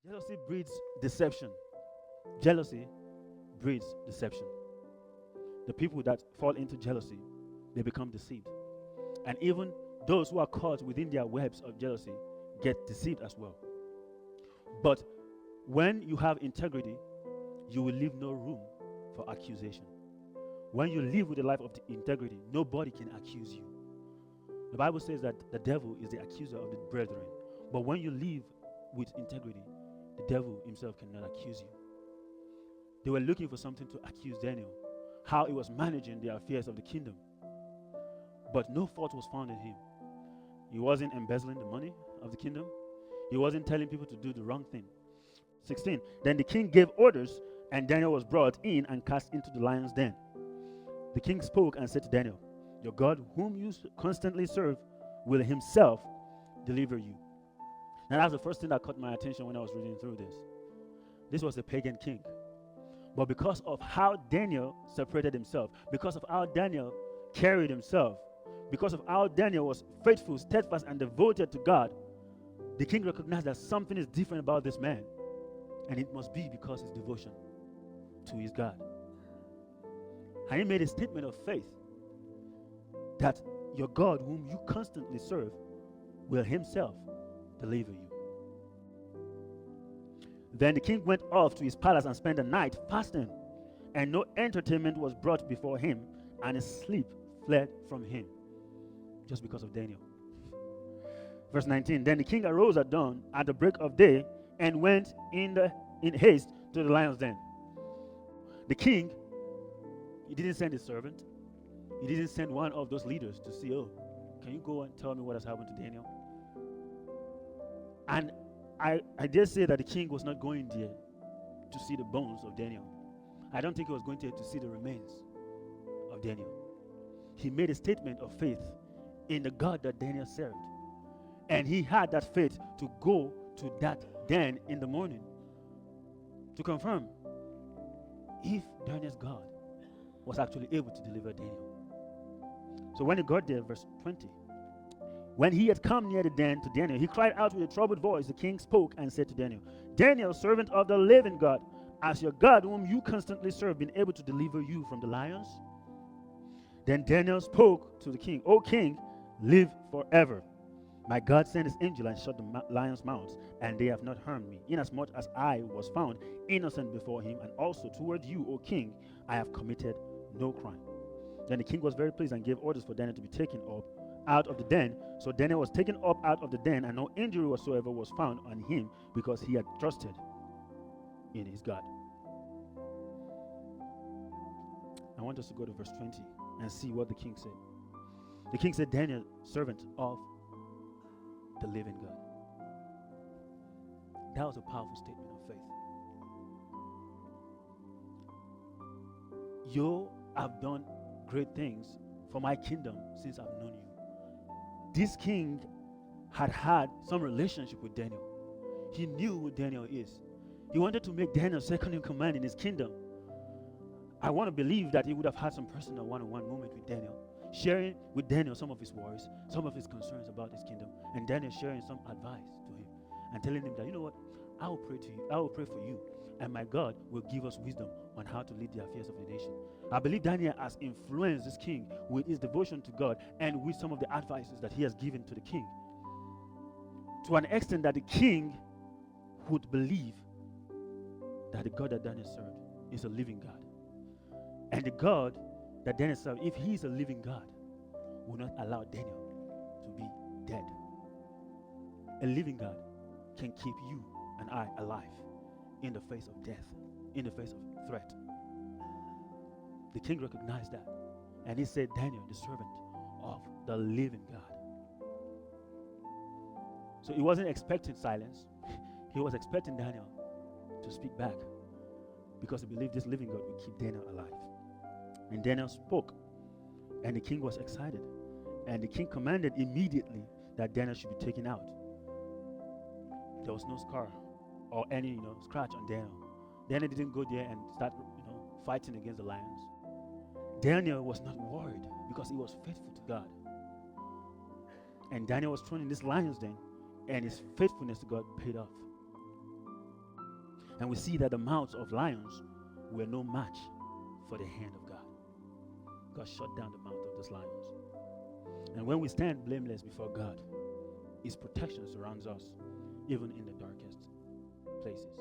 Jealousy breeds deception. Jealousy breeds deception. The people that fall into jealousy, they become deceived. And even those who are caught within their webs of jealousy get deceived as well. But when you have integrity, you will leave no room for accusation. When you live with a life of integrity, nobody can accuse you. The Bible says that the devil is the accuser of the brethren. But when you live with integrity, the devil himself cannot accuse you. They were looking for something to accuse Daniel, how he was managing the affairs of the kingdom. But no fault was found in him. He wasn't embezzling the money of the kingdom. He wasn't telling people to do the wrong thing. 16. Then the king gave orders, and Daniel was brought in and cast into the lion's den. The king spoke and said to Daniel, "Your God, whom you constantly serve, will himself deliver you." Now that's the first thing that caught my attention when I was reading through this. This was a pagan king. But because of how Daniel separated himself, because of how Daniel carried himself, because of how Daniel was faithful, steadfast, and devoted to God, the king recognized that something is different about this man. And it must be because his devotion to his God. And he made a statement of faith that your God, whom you constantly serve, will himself deliver you. Then the king went off to his palace and spent the night fasting, and no entertainment was brought before him, and his sleep fled from him, just because of Daniel. Verse 19, then the king arose at dawn, at the break of day, and went in haste to the lion's den. The king, he didn't send his servant. He didn't send one of those leaders to see, oh, can you go and tell me what has happened to Daniel? And I dare say that the king was not going there to see the bones of Daniel. I don't think he was going there to see the remains of Daniel. He made a statement of faith in the God that Daniel served. And he had that faith to go to that den in the morning to confirm if Daniel's God was actually able to deliver Daniel. So when he got there, verse 20, when he had come near the den to Daniel, he cried out with a troubled voice. The king spoke and said to Daniel, Daniel, servant of the living God, has your God, whom you constantly serve, been able to deliver you from the lions? Then Daniel spoke to the king, O king, live forever. My God sent his angel and shut the lions' mouths, and they have not harmed me, inasmuch as I was found innocent before him, and also toward you, O king, I have committed no crime. Then the king was very pleased and gave orders for Daniel to be taken up out of the den. So Daniel was taken up out of the den, and no injury whatsoever was found on him, because he had trusted in his God. I want us to go to verse 20 and see what the king said. The king said, Daniel, servant of the living God. That was a powerful statement of faith. You have done great things for my kingdom since I've known you. This king had some relationship with Daniel. He knew who Daniel is. He wanted to make Daniel second in command in his kingdom. I want to believe that he would have had some personal one-on-one moment with Daniel, sharing with Daniel some of his worries, some of his concerns about his kingdom, and Daniel sharing some advice to him and telling him that, you know what, I will pray to you, I will pray for you, and my God will give us wisdom on how to lead the affairs of the nation. I believe Daniel has influenced this king with his devotion to God and with some of the advices that he has given to the king, to an extent that the king would believe that the God that Daniel served is a living God. And the God that Daniel served, if he is a living God, will not allow Daniel to be dead. A living God can keep you and I alive in the face of death, in the face of threat. The king recognized that. And he said, Daniel, the servant of the living God. So he wasn't expecting silence. He was expecting Daniel to speak back, because he believed this living God would keep Daniel alive. And Daniel spoke, and the king was excited. And the king commanded immediately that Daniel should be taken out. There was no scar or any, scratch on Daniel. Daniel didn't go there and start, fighting against the lions. Daniel was not worried because he was faithful to God. And Daniel was thrown in this lion's den, and his faithfulness to God paid off. And we see that the mouths of lions were no match for the hand of God. God shut down the mouth of those lions. And when we stand blameless before God, His protection surrounds us, even in the darkest places.